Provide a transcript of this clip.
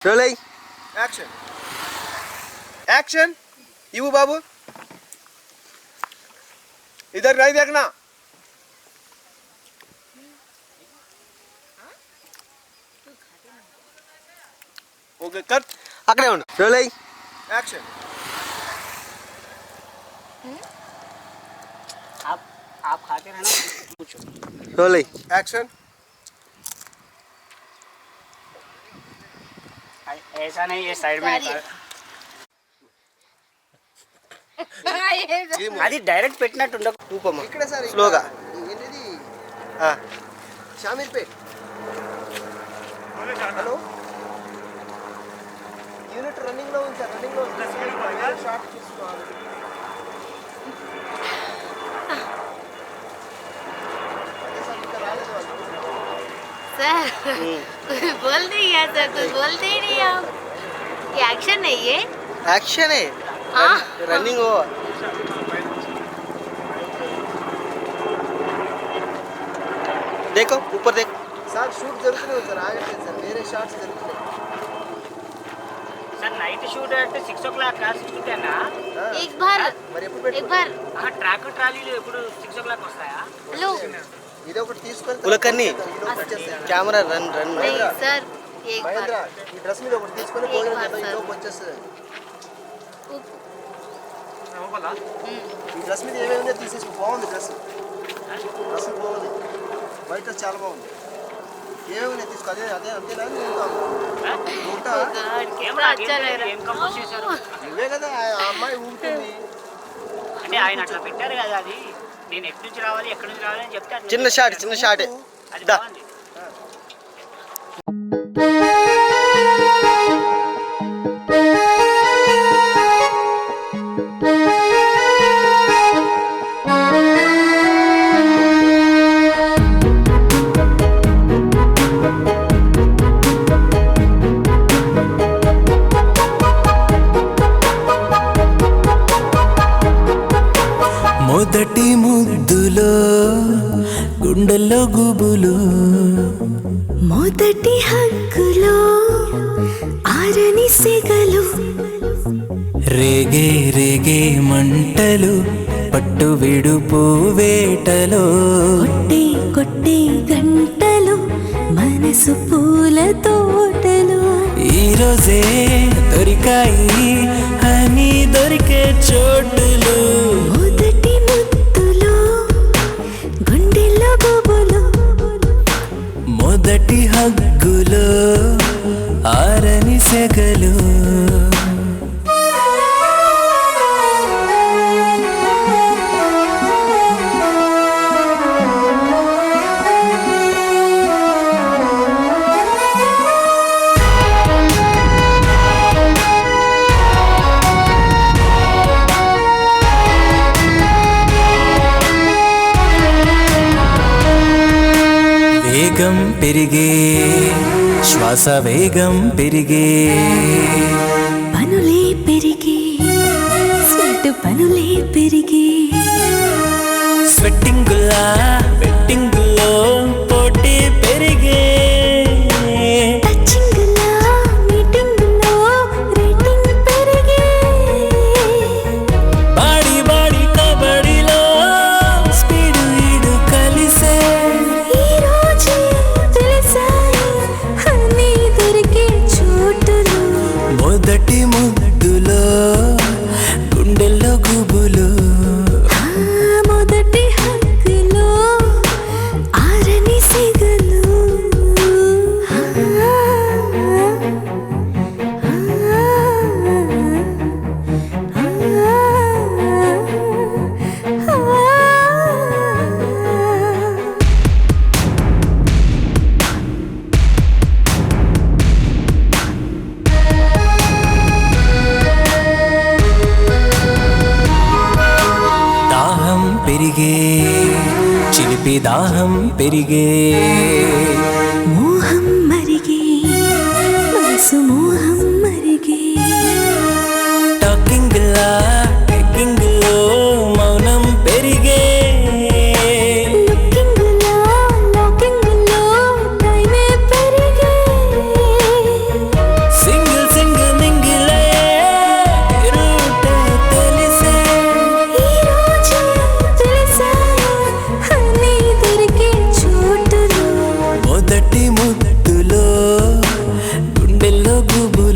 Rolling action action इवु बाबू इधर नहीं देखना ओके कट अकड़े उंडु रोलिंग एक्शन आप खाते रहना पूछो रोलिंग एक्शन ऐसा नहीं ये साइड में అది డైరెక్ట్ పెట్టినట్టు ఉండకు ऊपमा ఇక్కడ సార్ స్లోగా ఏంటిది ఆ షామీర్పేట్ హలో యూనిట్ రన్నింగ్ లో ఉంది సార్ రన్నింగ్ లో ఉంది షార్ట్ తీసుకోవాలి అదే సార్ ఇంకా రాలేదు వాళ్ళు सर बोल नहीं है सर कुछ बोलते ही नहीं आप ये एक्शन नहीं है एक्शन है हाँ। रनिंग हो देखो ऊपर देख సార్ షూట్ జరుగుతుంది సార్ ఆగట్లేదు సార్ వేరే షార్ట్స్ జరుగుతున్నాయి సార్ నైట్ షూట్ అంటే 6 o'clock క్లాస్ షూటేనా एक बार మరి ఎప్పుడు एक పెట్టుకుంటారు बार ట్రాక్ ట్రాలీలు ఎప్పుడు 6 o'clock వస్తాయా हेलो ఇది ఒకటి తీసుకొని ఉలకన్ని. వచ్చేస్తాయి कैमरा रन रन नहीं सर एक మహేంద్ర बार ఈ డ్రెస్ మీద ఒకటి తీసుకొని एक భోజనం बार, చేద్దాం sir. ఇంట్లోకి వచ్చేస్తుంది उप- ఈ డ్రెస్ మీద ఏమేమి ఉందో తీసేసి బాగుంది డ్రెస్ డ్రెస్ బాగుంది వైట్ డ్రెస్ చాలా బాగుంది ఏమేమి ఉన్నాయి తీసుకో అదే అదే అంతేనా నువ్వు ఉంటావా? Oh God, ఏం कितना अच्छा लग रहा ఏం కంపోజ్ చేశారు నువ్వే కదా ఆ అమ్మాయి ఊగుతుంది అంటే ఆయన అట్లా పెట్టారు కదా అది నేను ఎక్కడి నుంచి రావాలి ఎక్కడి నుంచి రావాలి అని చెప్తే అది చిన్న షాట్ చిన్న షాట్ అది దా బాగుంది మొదటి ముద్దులో గుండెల్లో గుబులు మొదటి హక్కులో ఆరని సెగలు రేగే రేగే మంటలు పట్టు విడుపు వేటలో కొట్టే కొట్టే గంటలు మనసు పూల తోటలు ఈరోజే దొరికాయి అని దొరికే చోటులు మొదటి ముద్దులో గుండెల్లో గుబులు మొదటి హగ్గులో ఆరని సెగలు వేగం పెరిగే శ్వాస వేగం పెరిగే పనులే పెరిగి స్వీట్ పనులే పెరిగి స్వెట్టింగులా బెట్టింగులో పోటీ పెరిగే టచింగ్లా మీటింగ్లో రేటింగ్ పెరిగి బాడి బాడి కబడిలో స్పీడు ఈడు కలిసే ఈ రోజు తెలిసాయి అన్నీ దొరికే చోటులు మొదటి ముద్దులో గుండెల్లో గుబులు ఆ మొదటి హక్కులో ఆరని సెగలు దాహం పెరిగే చిలిపి దాహం పెరిగే మోహం మరిగే మనసు మోహం మరిగే టాకింగ్లా టెక్కింగ్లో మౌనం పెరిగే లుకింగ్లా లాకింగ్లో టైమే పెరిగే సి మొదటి ముద్దులో గుండెల్లో గుబులు